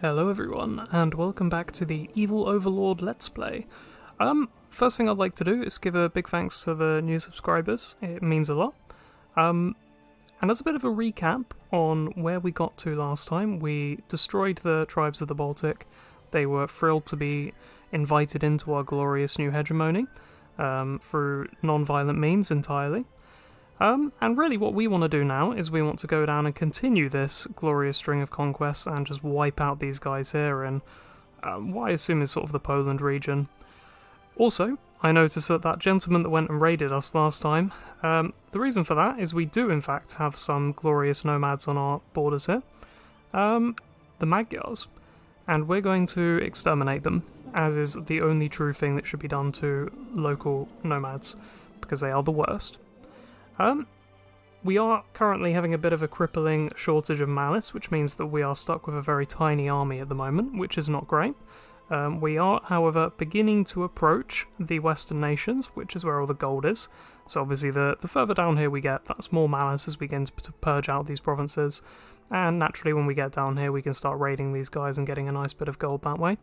Hello everyone, and welcome back to the Evil Overlord Let's Play. First thing I'd like to do is give a big thanks to the new subscribers, it means a lot. And as a bit of a recap on where we got to last time, we destroyed the tribes of the Baltic. They were thrilled to be invited into our glorious new hegemony, through non-violent means entirely. And really what we want to do now is we want to go down and continue this glorious string of conquests and just wipe out these guys here in what I assume is sort of the Poland region. Also, I noticed that that gentleman that went and raided us last time, the reason for that is we do in fact have some glorious nomads on our borders here, the Magyars, and we're going to exterminate them, as is the only true thing that should be done to local nomads, because they are the worst. We are currently having a bit of a crippling shortage of malice, which means that we are stuck with a very tiny army at the moment, which is not great. We are, however, beginning to approach the Western nations, which is where all the gold is. So obviously the further down here we get, that's more malice as we begin to purge out these provinces. And naturally when we get down here we can start raiding these guys and getting a nice bit of gold that way.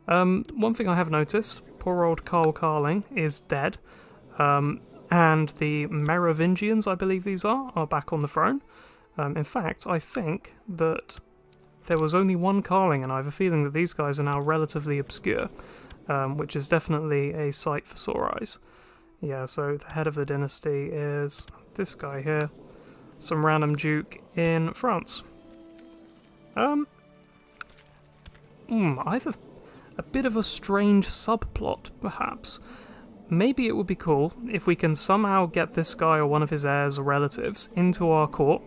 One thing I have noticed, poor old Carl Carling is dead. And the Merovingians, I believe these are back on the throne. In fact, I think that there was only one Carling, and I have a feeling that these guys are now relatively obscure, which is definitely a sight for sore eyes. Yeah, so the head of the dynasty is this guy here, some random duke in France. I have a bit of a strange subplot, perhaps. Maybe it would be cool if we can somehow get this guy or one of his heirs or relatives into our court,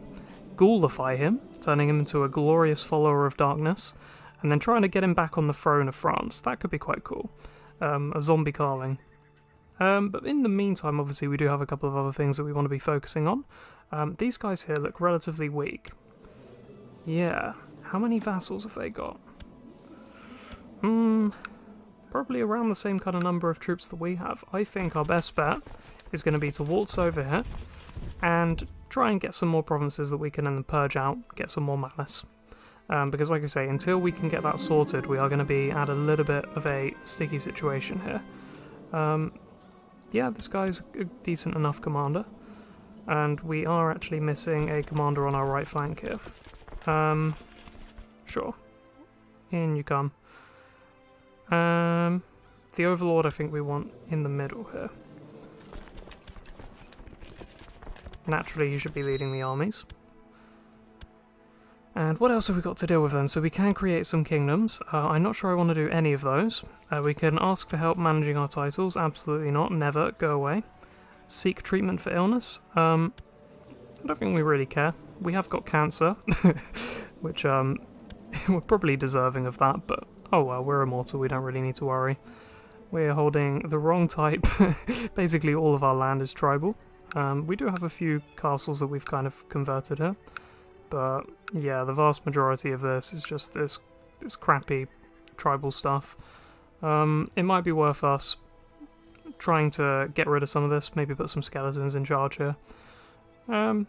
ghoulify him, turning him into a glorious follower of darkness, and then trying to get him back on the throne of France. That could be quite cool. A zombie Carling. But in the meantime, obviously, we do have a couple of other things that we want to be focusing on. These guys here look relatively weak. Yeah. How many vassals have they got? Probably around the same kind of number of troops that we have. I think our best bet is going to be to waltz over here and try and get some more provinces that we can then purge out, get some more malice. Because like I say, until we can get that sorted, we are going to be at a little bit of a sticky situation here. Yeah, this guy's a decent enough commander, and we are actually missing a commander on our right flank here. Sure. In you come. The Overlord I think we want in the middle here. Naturally, he should be leading the armies. And what else have we got to deal with then? So we can create some kingdoms. I'm not sure I want to do any of those. We can ask for help managing our titles. Absolutely not. Never. Go away. Seek treatment for illness. I don't think we really care. We have got cancer, which we're probably deserving of that, but oh well, we're immortal, we don't really need to worry. We're holding the wrong type. Basically all of our land is tribal. We do have a few castles that we've kind of converted here, but yeah, the vast majority of this is just this crappy tribal stuff. It might be worth us trying to get rid of some of this, maybe put some skeletons in charge here. But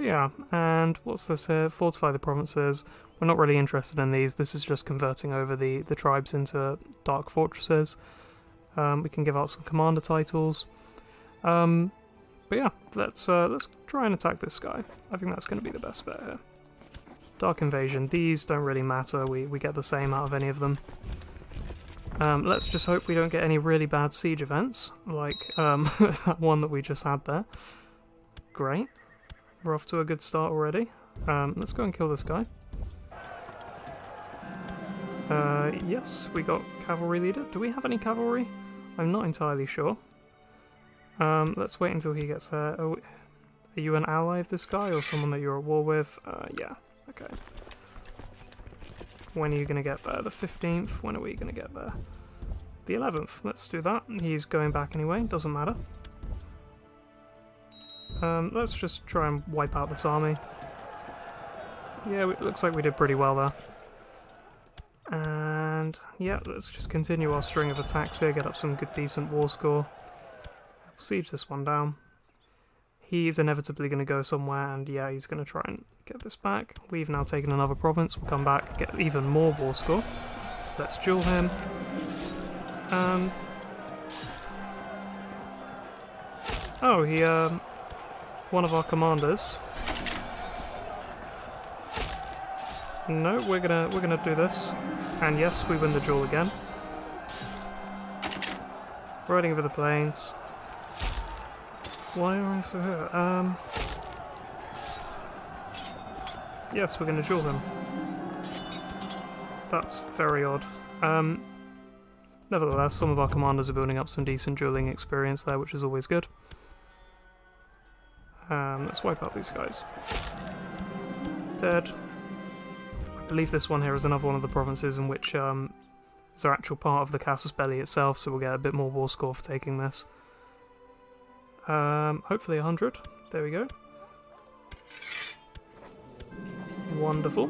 yeah, and what's this here? Fortify the provinces. We're not really interested in these. This is just converting over the tribes into dark fortresses. We can give out some commander titles. But yeah, let's try and attack this guy. I think that's going to be the best bet here. Dark invasion. These don't really matter. We get the same out of any of them. Let's just hope we don't get any really bad siege events, like that one that we just had there. Great. We're off to a good start already. Let's go and kill this guy. Yes, we got cavalry leader. Do we have any cavalry? I'm not entirely sure. Let's wait until he gets there. Oh, are you an ally of this guy or someone that you're at war with? Yeah, okay. When are you going to get there? The 15th? When are we going to get there? The 11th. Let's do that. He's going back anyway, doesn't matter. Let's just try and wipe out this army. Yeah, it looks like we did pretty well there. And yeah, let's just continue our string of attacks here, get up some good decent war score. Siege this one down. he's inevitably going to go somewhere, and yeah, he's going to try and get this back. We've now taken another province. We'll come back, get even more war score. Let's duel him. Oh, he, one of our commanders. No, we're gonna do this. And yes, we win the duel again. Riding over the plains. Why are I so here? Yes, we're gonna duel him. That's very odd. Nevertheless, some of our commanders are building up some decent dueling experience there, which is always good. Let's wipe out these guys. Dead. I believe this one here is another one of the provinces in which is an actual part of the casus belli itself, so we'll get a bit more war score for taking this. Hopefully 100. There we go. Wonderful.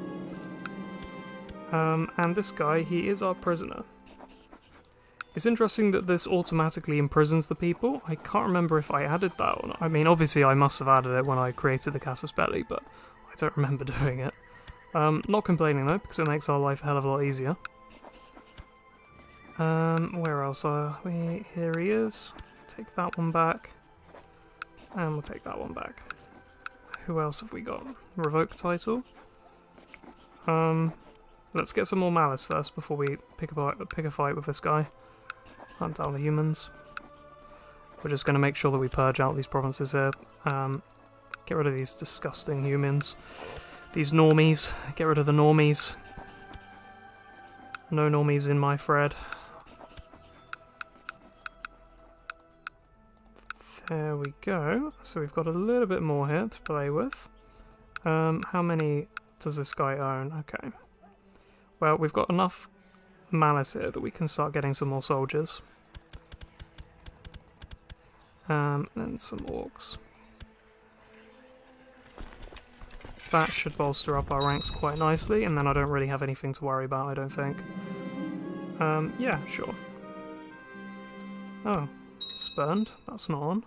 And this guy, he is our prisoner. It's interesting that this automatically imprisons the people. I can't remember if I added that or not. I mean, obviously I must have added it when I created the casus belli, but I don't remember doing it. Not complaining though, because it makes our life a hell of a lot easier. Where else are we? Here he is. Take that one back. And we'll take that one back. Who else have we got? Revoke title. Let's get some more malice first before we pick a fight with this guy. Hunt down the humans. We're just going to make sure that we purge out these provinces here. Get rid of these disgusting humans. These normies. Get rid of the normies. No normies in my thread. There we go. So we've got a little bit more here to play with. How many does this guy own? Okay. Well, we've got enough malice here that we can start getting some more soldiers. And some orcs. That should bolster up our ranks quite nicely, and then I don't really have anything to worry about, I don't think. Yeah, sure. Oh, spurned. That's not on.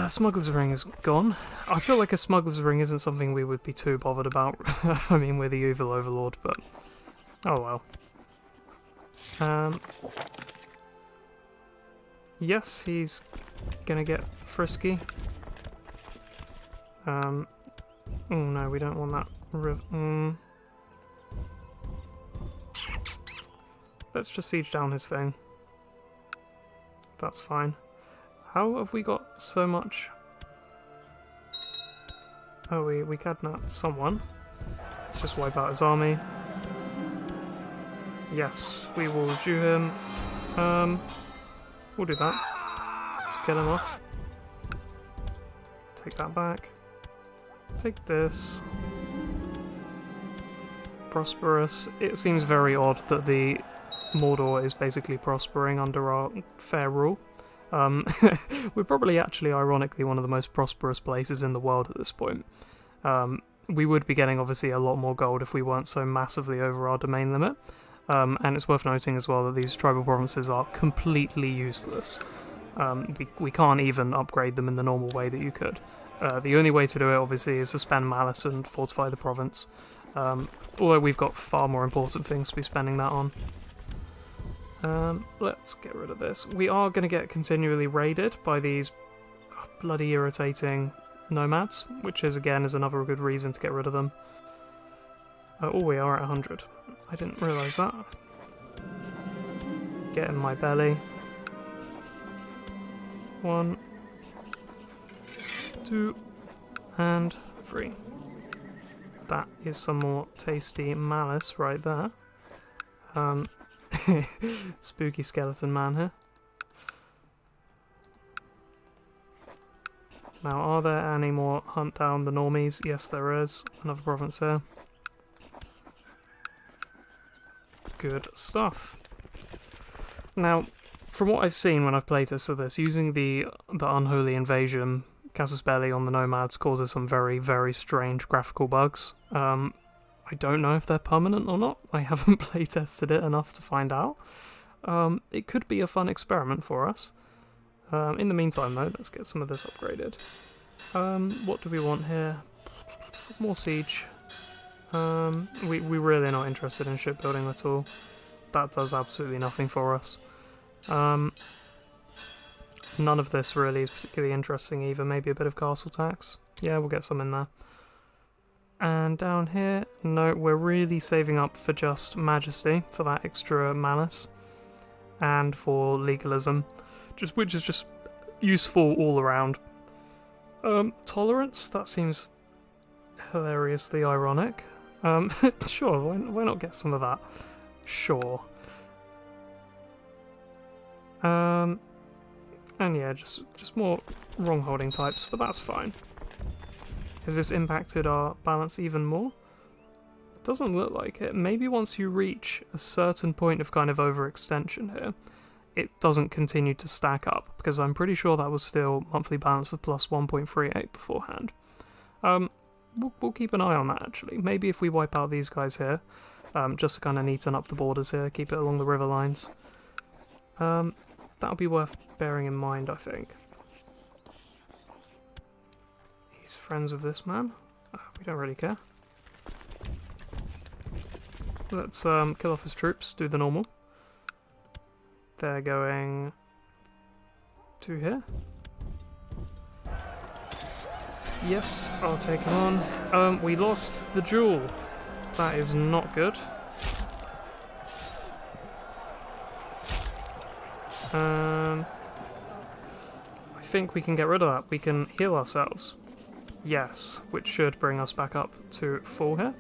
Smuggler's Ring is gone. I feel like a Smuggler's Ring isn't something we would be too bothered about. I mean, we're the evil Overlord, but... oh well. Yes, he's gonna get frisky. Oh no, we don't want that. Let's just siege down his thing. That's fine. How have we got so much? Oh, we kidnapped someone. Let's just wipe out his army. Yes, we will do him. We'll do that. Let's kill him off. Take that back. Take this. Prosperous. It seems very odd that the Mordor is basically prospering under our fair rule. We're probably actually, ironically, one of the most prosperous places in the world at this point. We would be getting, obviously, a lot more gold if we weren't so massively over our domain limit. And it's worth noting as well that these tribal provinces are completely useless. We can't even upgrade them in the normal way that you could. The only way to do it, obviously, is to spend malice and fortify the province. Although we've got far more important things to be spending that on. Let's get rid of this. We are going to get continually raided by these bloody irritating nomads, which is another good reason to get rid of them. Oh, we are at 100. I didn't realise that. Get in my belly. 1, 2, and 3. That is some more tasty malice right there. Spooky skeleton man here. Now, are there any more hunt down the normies? Yes, there is. Another province here. Good stuff. Now, from what I've seen when I've playtested this, using the Unholy Invasion casus belli on the nomads causes some very, very strange graphical bugs. I don't know if they're permanent or not. I haven't playtested it enough to find out. It could be a fun experiment for us. In the meantime though, let's get some of this upgraded. What do we want here? More siege. We're really not interested in shipbuilding at all. That does absolutely nothing for us. None of this really is particularly interesting either. Maybe a bit of castle tax. Yeah, we'll get some in there. And down here, no, we're really saving up for just majesty, for that extra malice. And for legalism, which is just useful all around. Tolerance, that seems hilariously ironic. Sure, why not get some of that? Sure. And yeah, just more wrong holding types, but that's fine. Has this impacted our balance even more? Doesn't look like it. Maybe once you reach a certain point of kind of overextension here, it doesn't continue to stack up, because I'm pretty sure that was still monthly balance of plus 1.38 beforehand. We'll keep an eye on that actually. Maybe if we wipe out these guys here, just to kind of neaten up the borders here, keep it along the river lines. That'll be worth bearing in mind, I think. He's friends with this man. We don't really care. Let's kill off his troops, do the normal. They're going to here. Yes, I'll take him on. We lost the duel. That is not good. I think we can get rid of that. We can heal ourselves. Yes, which should bring us back up to full here.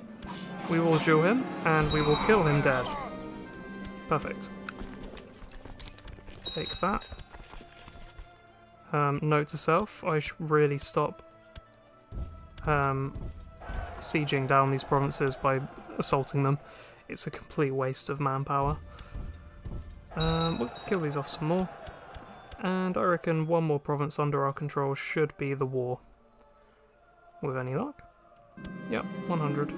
We will duel him, and we will kill him dead. Perfect. Take that. Note to self, I should really stop sieging down these provinces by assaulting them. It's a complete waste of manpower. We'll kill these off some more. And I reckon one more province under our control should be the war. With any luck. Yep, 100.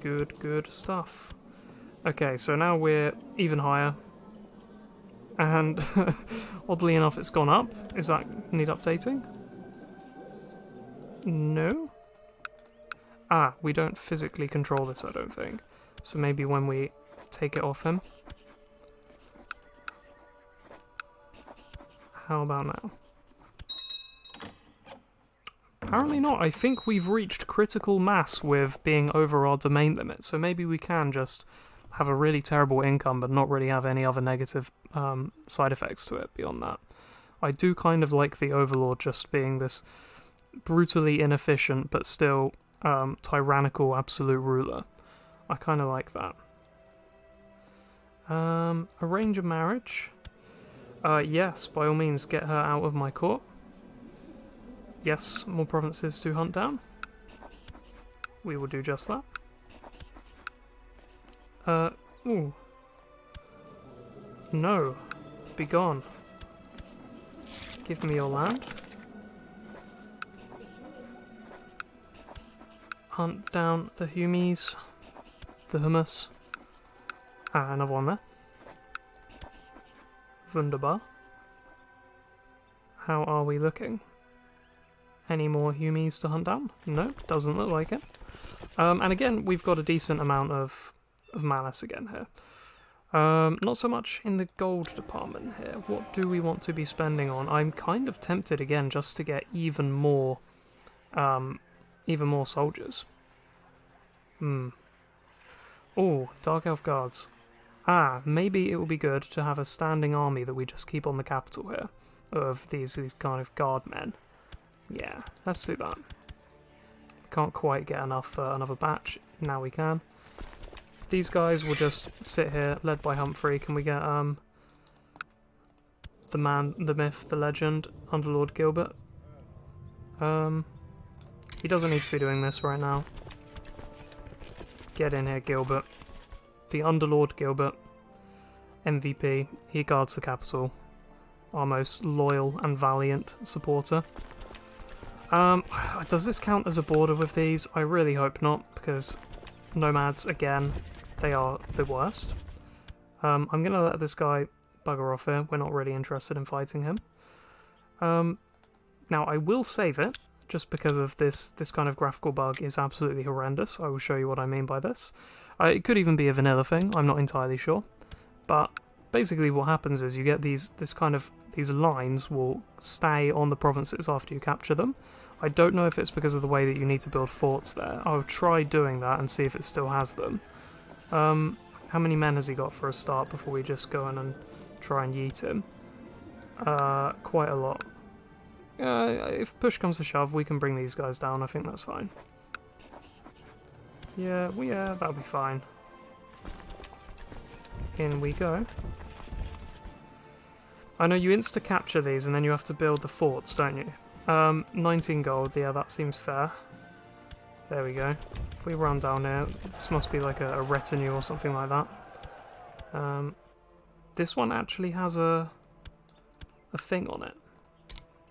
Good stuff. Okay, so now we're even higher. And oddly enough, it's gone up. Does that need updating? No? Ah, we don't physically control this, I don't think. So maybe when we take it off him. How about now? Apparently not. I think we've reached critical mass with being over our domain limit, so maybe we can just have a really terrible income but not really have any other negative side effects to it beyond that. I do kind of like the Overlord just being this brutally inefficient but still tyrannical absolute ruler. I kind of like that. Arrange a marriage. Yes, by all means, get her out of my court. Yes, more provinces to hunt down. We will do just that. Ooh. No. Be gone. Give me your land. Hunt down the Humies. The hummus. Ah, another one there. Wunderbar. How are we looking? Any more Humies to hunt down? No, doesn't look like it. And again, we've got a decent amount of malice again here. Not so much in the gold department here. What do we want to be spending on? I'm kind of tempted again just to get even more soldiers. Oh, Dark Elf Guards. Ah, maybe it will be good to have a standing army that we just keep on the capital here of these kind of guard men. Yeah, let's do that. Can't quite get enough for another batch. Now we can. These guys will just sit here, led by Humphrey. Can we get the man, the myth, the legend, Underlord Gilbert? He doesn't need to be doing this right now. Get in here, Gilbert. The Underlord Gilbert. MVP. He guards the capital. Our most loyal and valiant supporter. Does this count as a border with these? I really hope not, because nomads, again, they are the worst. I'm going to let this guy bugger off here. We're not really interested in fighting him. Now, I will save it, just because of this kind of graphical bug is absolutely horrendous. I will show you what I mean by this. It could even be a vanilla thing, I'm not entirely sure. But basically what happens is you get these lines will stay on the provinces after you capture them. I don't know if it's because of the way that you need to build forts there. I'll try doing that and see if it still has them. How many men has he got for a start before we just go in and try and yeet him? Quite a lot. If push comes to shove, we can bring these guys down. I think that's fine. Yeah, that'll be fine. In we go. I know you insta-capture these and then you have to build the forts, don't you? 19 gold, yeah, that seems fair. There we go. If we run down here, this must be like a retinue or something like that. This one actually has a thing on it.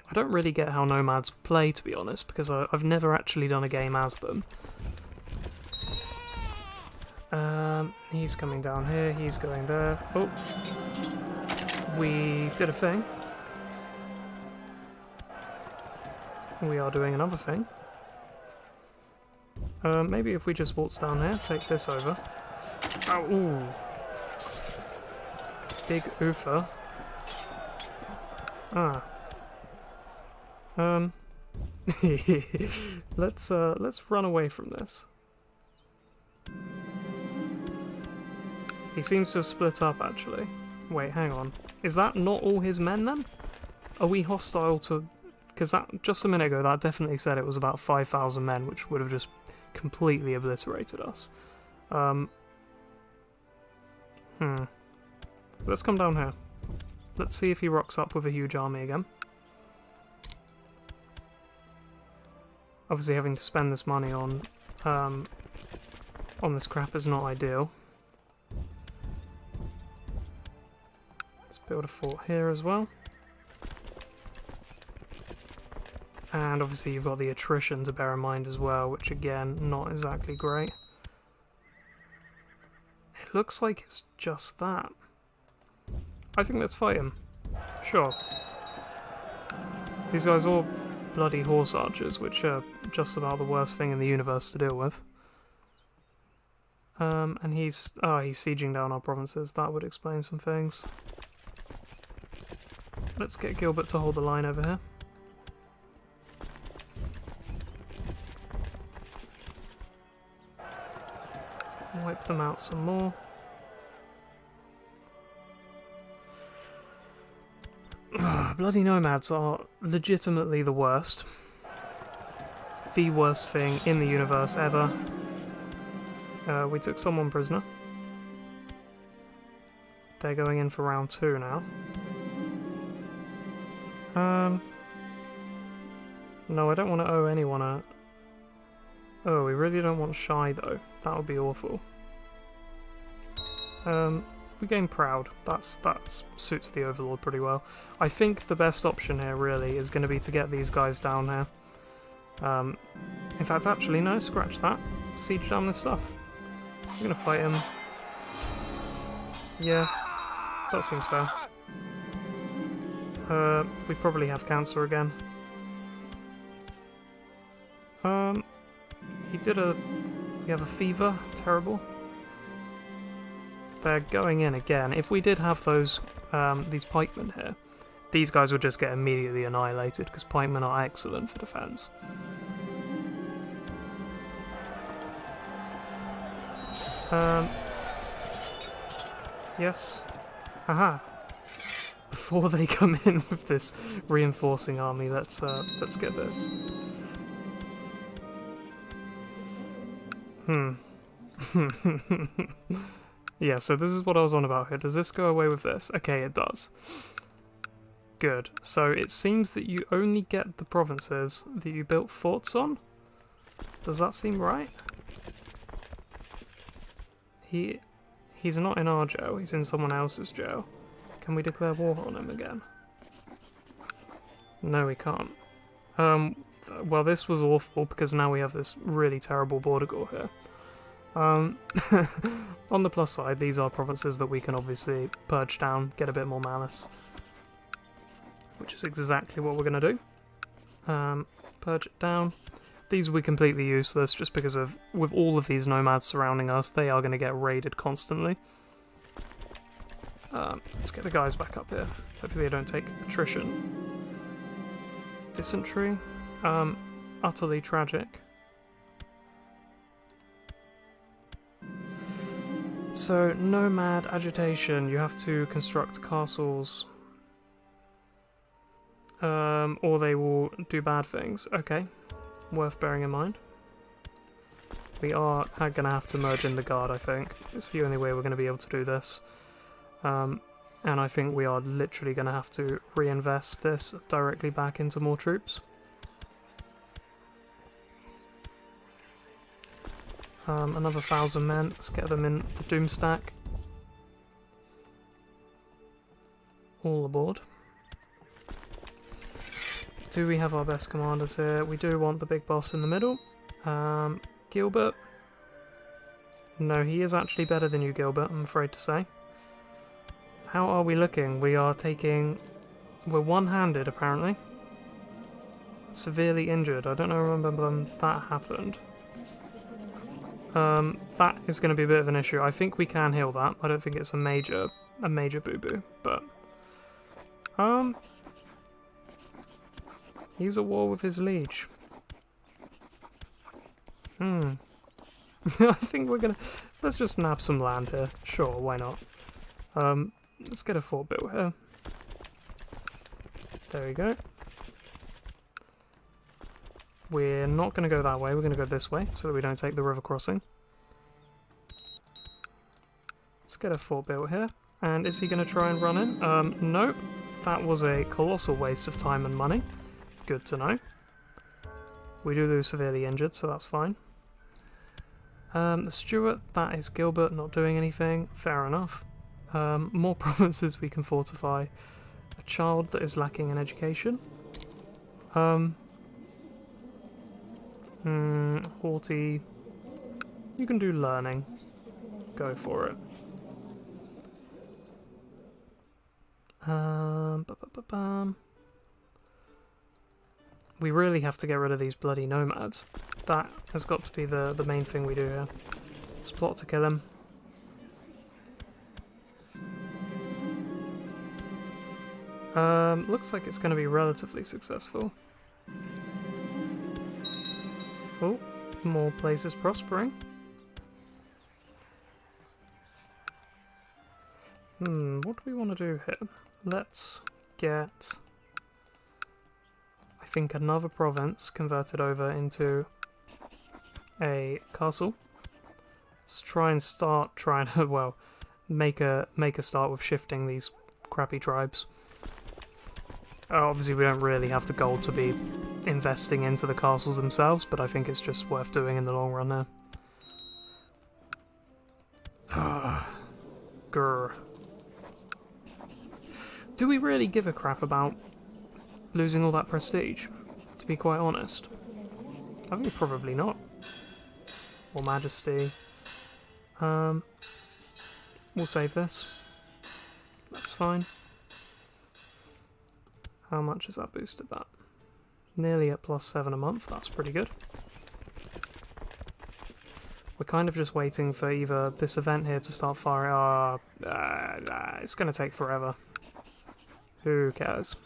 I don't really get how nomads play, to be honest, because I've never actually done a game as them. He's coming down here, he's going there. Oh, we did a thing. We are doing another thing. Maybe if we just waltz down here, take this over. Oh, ooh. Big oofer. Ah. Let's run away from this. He seems to have split up, actually. Wait, hang on. Is that not all his men, then? Are we hostile to... Because that just a minute ago, that definitely said it was about 5,000 men, which would have just completely obliterated us. Let's come down here. Let's see if he rocks up with a huge army again. Obviously, having to spend this money on this crap is not ideal. Let's build a fort here as well. And obviously you've got the attrition to bear in mind as well, which again, not exactly great. It looks like it's just that. I think let's fight him. Sure. These guys are all bloody horse archers, which are just about the worst thing in the universe to deal with. And he's sieging down our provinces. That would explain some things. Let's get Gilbert to hold the line over here. Wipe them out some more. Bloody nomads are legitimately the worst. The worst thing in the universe ever. We took someone prisoner. They're going in for round 2 now. No, I don't want to owe anyone a... Oh, we really don't want Shy though. That would be awful. We gain Proud. That suits the Overlord pretty well. I think the best option here really is going to be to get these guys down here. In fact, actually, no, scratch that. Siege down this stuff. I'm going to fight him. Yeah, that seems fair. We probably have cancer again. We have a fever. Terrible. They're going in again. If we did have those, these pikemen here, these guys would just get immediately annihilated, because pikemen are excellent for defense. Yes. Haha. Before they come in with this reinforcing army, let's get this. Yeah, so this is what I was on about here. Does this go away with this? Okay, it does. Good. So it seems that you only get the provinces that you built forts on? Does that seem right? He's not in our jail, he's in someone else's jail. Can we declare war on him again? No, we can't. Well, this was awful because now we have this really terrible border gore here. On the plus side, these are provinces that we can obviously purge down, get a bit more malice. Which is exactly what we're going to do. Purge it down. These will be completely useless just because of, with all of these nomads surrounding us, they are going to get raided constantly. Let's get the guys back up here. Hopefully they don't take attrition. Dysentery. Utterly tragic. So, Nomad, Agitation, you have to construct castles. Or they will do bad things. Okay, worth bearing in mind. We are going to have to merge in the guard, I think. It's the only way we're going to be able to do this. And I think we are literally going to have to reinvest this directly back into more troops. Another 1,000 men. Let's get them in the Doom stack. All aboard. Do we have our best commanders here? We do want the big boss in the middle. Gilbert. No, he is actually better than you, Gilbert, I'm afraid to say. How are we looking? We are taking... We're one-handed, apparently. Severely injured. I don't know, remember when that happened. That is going to be a bit of an issue. I think we can heal that. I don't think it's a major boo-boo, but... He's at war with his liege. I think we're gonna... Let's just nab some land here. Sure, why not? Let's get a fort built here. There we go. We're not going to go that way, we're going to go this way, so that we don't take the river crossing. Let's get a fort built here. And is he going to try and run in? Nope. That was a colossal waste of time and money. Good to know. We do lose severely injured, so that's fine. The Steward, that is Gilbert not doing anything. Fair enough. More provinces we can fortify. A child that is lacking in education. Haughty. You can do learning. Go for it. We really have to get rid of these bloody nomads. That has got to be the main thing we do here. Let's plot to kill him. Looks like it's going to be relatively successful. Oh, more places prospering. What do we want to do here? Let's get... I think another province converted over into a castle. Let's try and start trying to, well, make a start with shifting these crappy tribes. Obviously we don't really have the gold to be investing into the castles themselves, but I think it's just worth doing in the long run now. Grr. Do we really give a crap about losing all that prestige, to be quite honest? I think probably not. Or Majesty. We'll save this. That's fine. How much has that boosted that? Nearly at +7 a month, that's pretty good. We're kind of just waiting for either this event here to start firing. It's going to take forever. Who cares?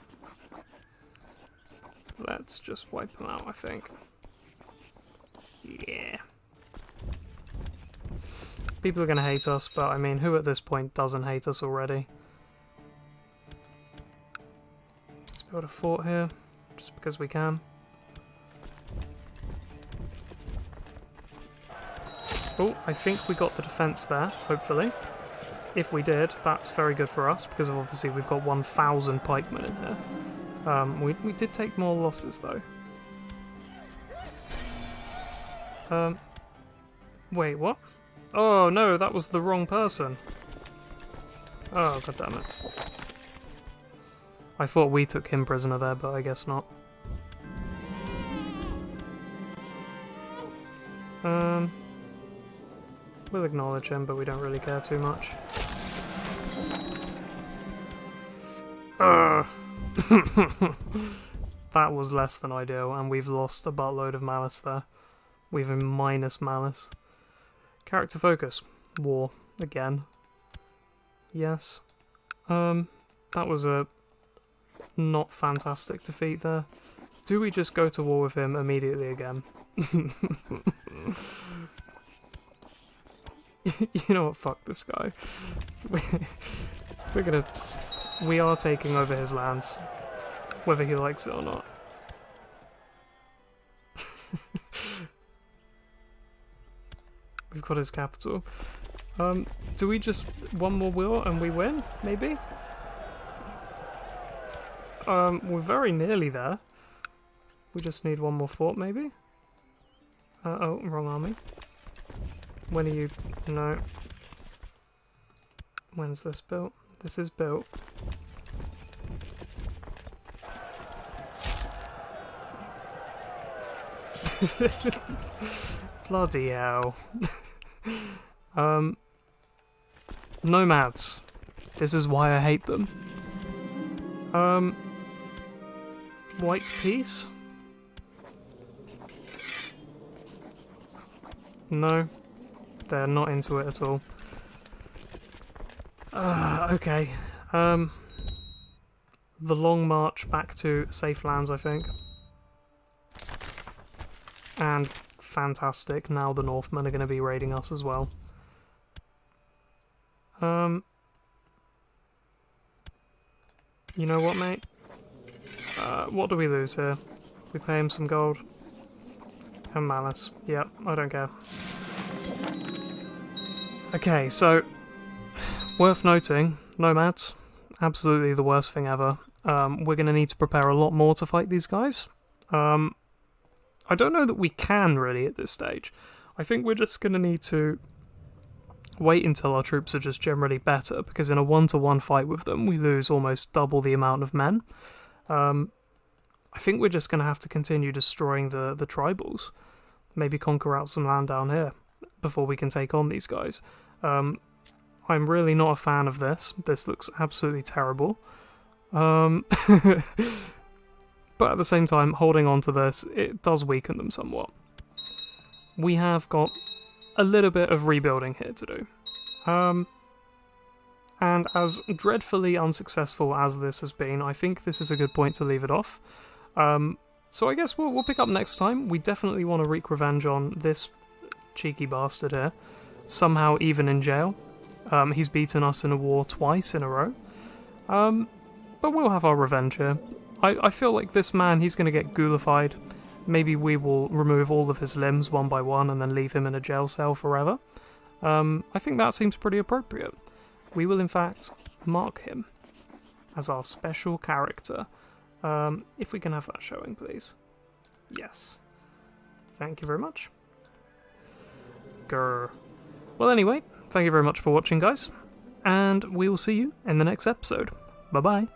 Let's just wipe them out, I think. Yeah. People are going to hate us, but I mean, who at this point doesn't hate us already? Let's build a fort here, just because we can. Oh, I think we got the defense there, hopefully. If we did, that's very good for us, because obviously we've got 1,000 pikemen in here. We did take more losses, though. Wait, what? Oh, no, that was the wrong person. Oh, god damn it. I thought we took him prisoner there, but I guess not. We'll acknowledge him, but we don't really care too much. That was less than ideal, and we've lost a buttload of malice there. We've a minus malice. Character focus. War. Again. Yes. That was a not fantastic defeat there. Do we just go to war with him immediately again? You know what, fuck this guy. We are taking over his lands, whether he likes it or not. We've got his capital. Do we just one more wheel and we win? Maybe? We're very nearly there. We just need one more fort, maybe? Oh, wrong army. When are you... No. When's this built? This is built. Bloody hell. Nomads. This is why I hate them. White peace? No. They're not into it at all. Okay. The long march back to safe lands, I think. And fantastic, now the Northmen are going to be raiding us as well. You know what, mate? What do we lose here? We pay him some gold. And malice. Yep, I don't care. Okay, so... worth noting, nomads. Absolutely the worst thing ever. We're going to need to prepare a lot more to fight these guys. I don't know that we can, really, at this stage. I think we're just going to need to wait until our troops are just generally better, because in a one-to-one fight with them, we lose almost double the amount of men. I think we're just going to have to continue destroying the tribals. Maybe conquer out some land down here before we can take on these guys. I'm really not a fan of this. This looks absolutely terrible. But at the same time, holding on to this, it does weaken them somewhat. We have got a little bit of rebuilding here to do. And as dreadfully unsuccessful as this has been, I think this is a good point to leave it off. So I guess we'll pick up next time. We definitely want to wreak revenge on this cheeky bastard here. Somehow even in jail. He's beaten us in a war twice in a row. But we'll have our revenge here. I feel like this man, he's going to get ghoulified. Maybe we will remove all of his limbs one by one and then leave him in a jail cell forever. I think that seems pretty appropriate. We will in fact mark him as our special character. If we can have that showing, please. Yes. Thank you very much. Grr. Well, anyway, thank you very much for watching, guys. And we will see you in the next episode. Bye-bye.